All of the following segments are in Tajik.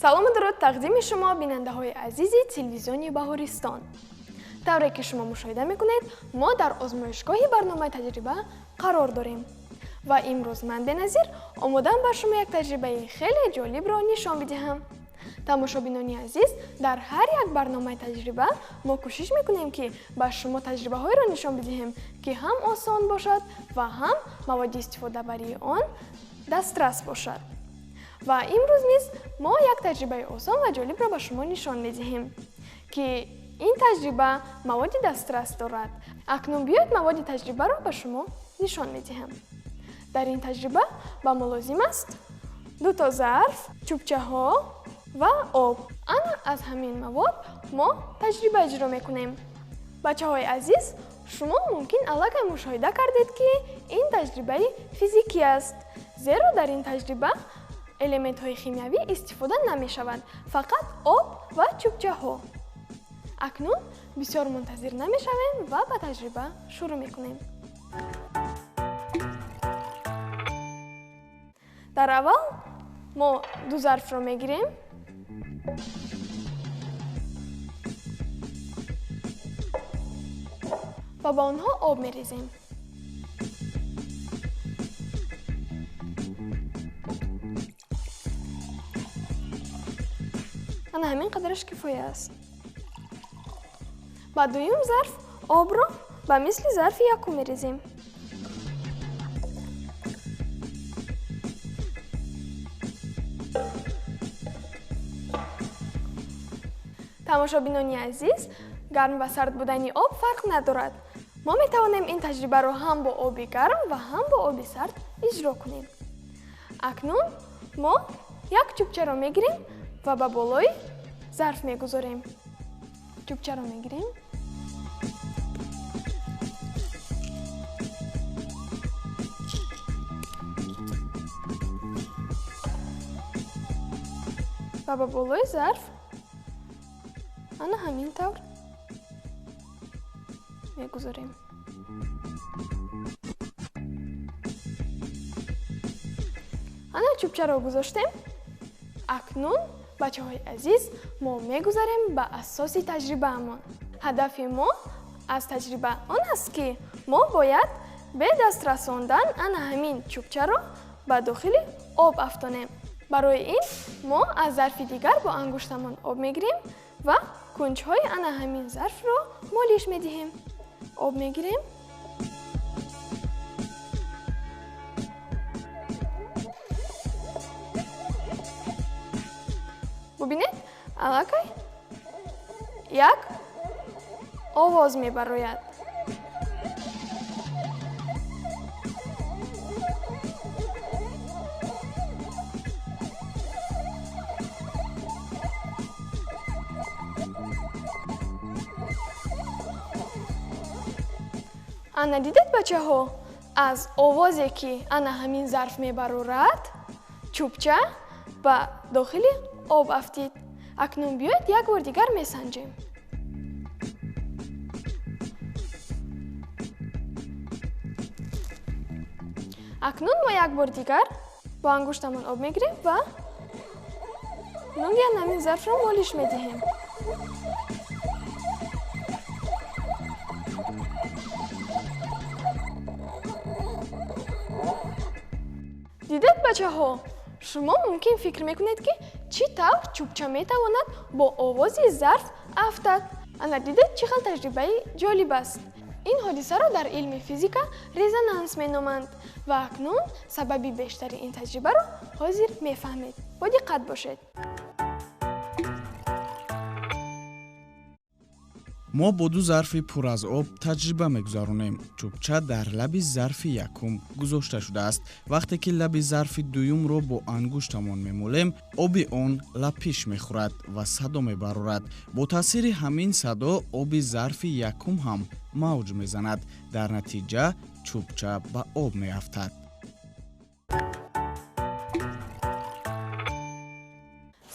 салому дарод тақдими шумо бинандаҳои азизи телевизиони Баҳористон. тавре ки шумо мушоҳида мекунед, мо дар озмоишгоҳи барномаи таҷриба қарор дорем ва имрӯз ман Беназир омодаам бар шумо як таҷрибаи хеле ҷолибро нишон бидиҳам. тамошобинони азиз, дар ҳар як барномаи таҷриба мо кӯшиш мекунем ки ба шумо таҷрибаҳоеро нишон бидиҳем ки ҳам осон бошад ва ҳам маводи истифодабарии он дастрас бошад. ва имрӯз низ мо як таҷрибаи осон ва ҷолибро ба шумо нишон медиҳем ки ин таҷриба маводи дастрас дорад. акнун биёед маводи таҷрибаро ба шумо нишон медиҳам. дар ин таҷриба ба мо лозим аст 2 зарф, чӯбчаҳо ва об. ана аз ҳамин мавод мо таҷриба иҷро мекунем. бачаҳои азиз, шумо мумкин аллакай мушоҳида кардед ки ин таҷрибаи физикӣ аст, зеро дар ин таҷриба элементҳои химиявӣ истифода намешаванд, фақат об ва чӯбчаҳо. акнун бисёр мунтазир намешавем ва ба таҷриба шурӯъ мекунем. дар аввал мо 2 зарфро мегирем. ва ба онҳо об мерезем. ана ҳамин қадараш кифоя аст. ба дуюм зарф обро ба мисли зарфи якум мерезем. тамошобинони азиз, гарм ва сард будани об фарқ надорад. мо метавонем ин таҷрибаро ҳам бо оби гарм ва ҳам бо оби сард иҷро кунем. акнун мо як чӯбчаро мегирем ва ба болои зарф мегузорем. чӯбчаро мегирем. ва ба болои зарф ана ҳамин тавр мегузорем. ана чӯбчаро гузоштем. акнун бачаҳои азиз, мо мегузарем ба асоси таҷрибаамон. ҳадафи мо аз таҷриба он аст ки мо бояд бе даст расондан ана ҳамин чӯбчаро ба дохили об афтонем. барои ин мо аз зарфи дигар бо ангуштамон об мегирем ва кунҷҳои ана ҳамин зарфро молиш медиҳем. об мегирем. бубинед, аллакай як овоз мебарояд. ана дидед бачаҳо, аз овозе ки ана ҳамин зарф мебарорад, чӯбча ба дохили об афтид. акнун биёед як бор дигар месанҷем. акнун мо як бор дигар бо ангуштамон об мегирем ва нуги ҳамин зарфро молиш медиҳем. дидед бачаҳо, шумо мумкин фикр мекунед ки чӣ тавр чӯбча метавонад бо овози зарф афтад. ана дидед чӣ хел таҷрибаи ҷолиб аст. ин ҳодисаро дар илми физика резонанс меноманд ва акнун сабаби бештари ин таҷрибаро ҳозир мефаҳмед. бо диққат бошед. мо бо 2 зарфи пур аз об таҷриба мегузаронем. чӯбча дар лаби зарфи якум гузошта шудааст. вақте ки лаби зарфи дуюмро бо ангуштамон мемолем, оби он лапиш мехӯрад ва садо мебарорад. бо таъсири ҳамин садо оби зарфи якум ҳам мавҷ мезанад. дар натиҷа чӯбча ба об меафтад.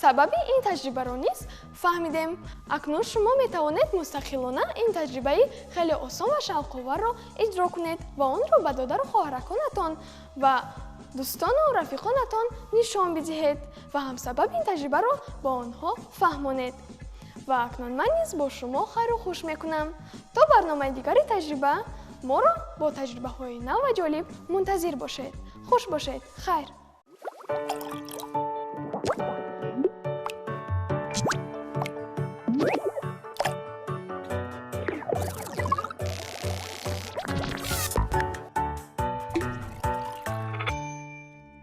сабаби ин таҷрибаро низ фаҳмидем. акнун шумо метавонед мустақилона ин таҷрибаи хеле осон ва шавқоварро иҷро кунед ва онро ба додару хоҳараконатон ва дӯстону рафиқонатон нишон бидиҳед ва ҳамсабаб ин таҷрибаро ба онҳо фаҳмонед. ва акнун ман низ бо шумо хайру хуш мекунам. То барномаи дигари таҷриба, моро бо таҷрибаҳои нав ва ҷолиб мунтазир бошед. хуш бошед. Хайр.